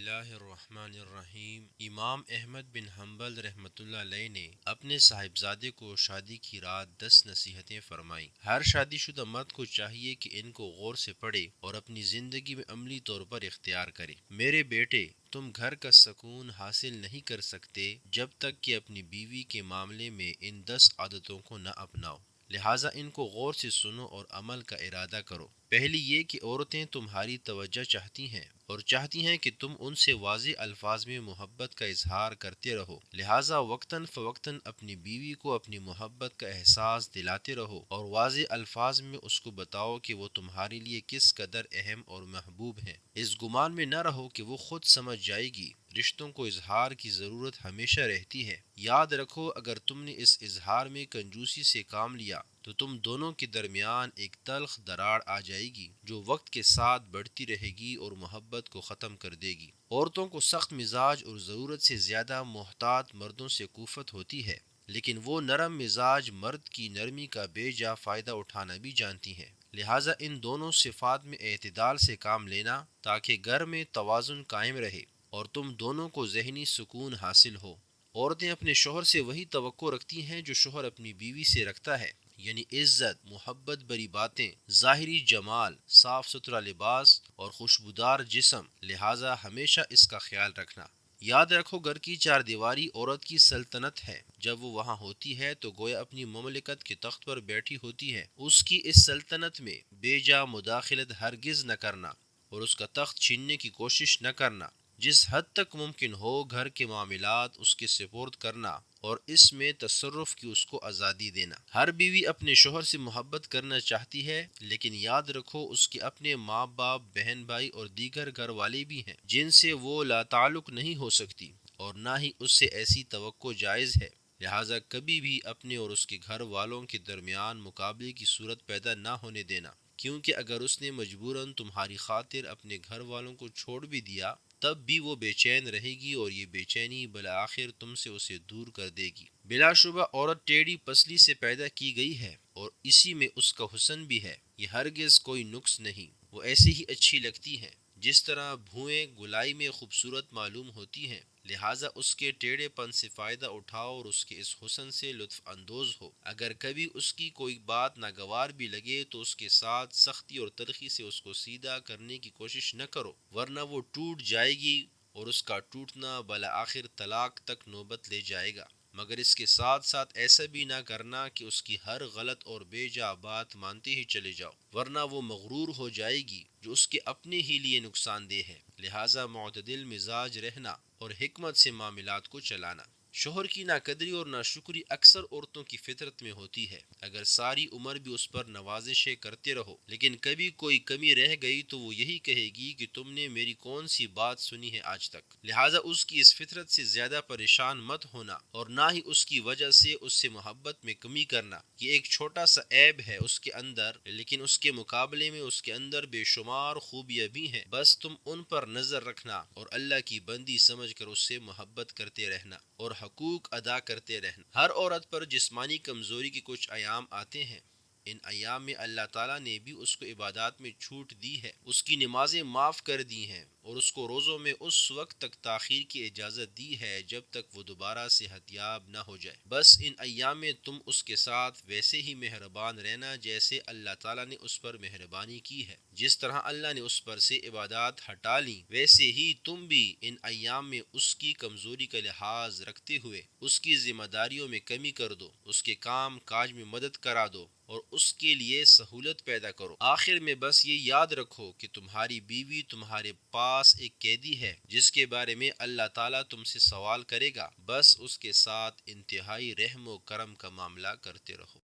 اللہ الرحمن الرحیم۔ امام احمد بن حنبل رحمۃ اللہ علیہ نے اپنے صاحبزادے کو شادی کی رات 10 نصیحتیں فرمائیں۔ ہر شادی شدہ مرد کو چاہیے کہ ان کو غور سے پڑھے اور اپنی زندگی میں عملی طور پر اختیار کرے۔ میرے بیٹے، تم گھر کا سکون حاصل نہیں کر سکتے جب تک کہ اپنی بیوی کے معاملے میں ان 10 عادتوں کو نہ اپناؤ، لہٰذا ان کو غور سے سنو اور عمل کا ارادہ کرو۔ پہلی یہ کہ عورتیں تمہاری توجہ چاہتی ہیں اور چاہتی ہیں کہ تم ان سے واضح الفاظ میں محبت کا اظہار کرتے رہو، لہٰذا وقتاً فوقتاً اپنی بیوی کو اپنی محبت کا احساس دلاتے رہو اور واضح الفاظ میں اس کو بتاؤ کہ وہ تمہارے لیے کس قدر اہم اور محبوب ہیں۔ اس گمان میں نہ رہو کہ وہ خود سمجھ جائے گی، رشتوں کو اظہار کی ضرورت ہمیشہ رہتی ہے۔ یاد رکھو، اگر تم نے اس اظہار میں کنجوسی سے کام لیا تو تم دونوں کے درمیان ایک تلخ دراڑ آ جائے گی جو وقت کے ساتھ بڑھتی رہے گی اور محبت کو ختم کر دے گی۔ عورتوں کو سخت مزاج اور ضرورت سے زیادہ محتاط مردوں سے کوفت ہوتی ہے، لیکن وہ نرم مزاج مرد کی نرمی کا بے جا فائدہ اٹھانا بھی جانتی ہیں۔ لہٰذا ان دونوں صفات میں اعتدال سے کام لینا تاکہ گھر میں توازن قائم رہے اور تم دونوں کو ذہنی سکون حاصل ہو۔ عورتیں اپنے شوہر سے وہی توقع رکھتی ہیں جو شوہر اپنی بیوی سے رکھتا ہے، یعنی عزت، محبت بری باتیں، ظاہری جمال، صاف ستھرا لباس اور خوشبودار جسم، لہٰذا ہمیشہ اس کا خیال رکھنا۔ یاد رکھو، گھر کی چار دیواری عورت کی سلطنت ہے۔ جب وہ وہاں ہوتی ہے تو گویا اپنی مملکت کے تخت پر بیٹھی ہوتی ہے۔ اس کی اس سلطنت میں بے جا مداخلت ہرگز نہ کرنا اور اس کا تخت چھیننے کی کوشش نہ کرنا۔ جس حد تک ممکن ہو گھر کے معاملات اس کے سپرد کرنا اور اس میں تصرف کی اس کو آزادی دینا۔ ہر بیوی اپنے شوہر سے محبت کرنا چاہتی ہے، لیکن یاد رکھو اس کے اپنے ماں باپ، بہن بھائی اور دیگر گھر والے بھی ہیں جن سے وہ لا تعلق نہیں ہو سکتی، اور نہ ہی اس سے ایسی توقع جائز ہے۔ لہٰذا کبھی بھی اپنے اور اس کے گھر والوں کے درمیان مقابلے کی صورت پیدا نہ ہونے دینا، کیونکہ اگر اس نے مجبوراً تمہاری خاطر اپنے گھر والوں کو چھوڑ بھی دیا تب بھی وہ بے چین رہے گی اور یہ بے چینی بالآخر تم سے اسے دور کر دے گی۔ بلا شبہ عورت ٹیڑھی پسلی سے پیدا کی گئی ہے اور اسی میں اس کا حسن بھی ہے، یہ ہرگز کوئی نقص نہیں، وہ ایسے ہی اچھی لگتی ہیں جس طرح بھویں گلائی میں خوبصورت معلوم ہوتی ہیں، لہٰذا اس کے ٹیڑھے پن سے فائدہ اٹھاؤ اور اس کے اس حسن سے لطف اندوز ہو۔ اگر کبھی اس کی کوئی بات ناگوار بھی لگے تو اس کے ساتھ سختی اور تلخی سے اس کو سیدھا کرنے کی کوشش نہ کرو، ورنہ وہ ٹوٹ جائے گی اور اس کا ٹوٹنا بالآخر طلاق تک نوبت لے جائے گا۔ مگر اس کے ساتھ ساتھ ایسا بھی نہ کرنا کہ اس کی ہر غلط اور بے جا بات مانتے ہی چلے جاؤ، ورنہ وہ مغرور ہو جائے گی جو اس کے اپنے ہی لیے نقصان دہ ہے۔ لہٰذا معتدل مزاج رہنا اور حکمت سے معاملات کو چلانا۔ شوہر کی ناقدری اور ناشکری اکثر عورتوں کی فطرت میں ہوتی ہے۔ اگر ساری عمر بھی اس پر نوازشیں کرتے رہو لیکن کبھی کوئی کمی رہ گئی تو وہ یہی کہے گی کہ تم نے میری کون سی بات سنی ہے آج تک۔ لہٰذا اس کی اس فطرت سے زیادہ پریشان مت ہونا اور نہ ہی اس کی وجہ سے اس سے محبت میں کمی کرنا۔ یہ ایک چھوٹا سا عیب ہے اس کے اندر، لیکن اس کے مقابلے میں اس کے اندر بے شمار خوبیاں بھی ہیں، بس تم ان پر نظر رکھنا اور اللہ کی بندی سمجھ کر اس سے محبت کرتے رہنا اور حقوق ادا کرتے رہنا۔ ہر عورت پر جسمانی کمزوری کے کچھ ایام آتے ہیں، ان ایام میں اللہ تعالیٰ نے بھی اس کو عبادات میں چھوٹ دی ہے، اس کی نمازیں معاف کر دی ہیں اور اس کو روزوں میں اس وقت تک تاخیر کی اجازت دی ہے جب تک وہ دوبارہ صحت یاب نہ ہو جائے۔ بس ان ایام میں تم اس کے ساتھ ویسے ہی مہربان رہنا جیسے اللہ تعالیٰ نے اس پر مہربانی کی ہے۔ جس طرح اللہ نے اس پر سے عبادات ہٹا لیں، ویسے ہی تم بھی ان ایام میں اس کی کمزوری کا لحاظ رکھتے ہوئے اس کی ذمہ داریوں میں کمی کر دو، اس کے کام کاج میں مدد کرا دو اور اس کے لیے سہولت پیدا کرو۔ آخر میں بس یہ یاد رکھو کہ تمہاری بیوی تمہارے پاس ایک قیدی ہے جس کے بارے میں اللہ تعالیٰ تم سے سوال کرے گا، بس اس کے ساتھ انتہائی رحم و کرم کا معاملہ کرتے رہو۔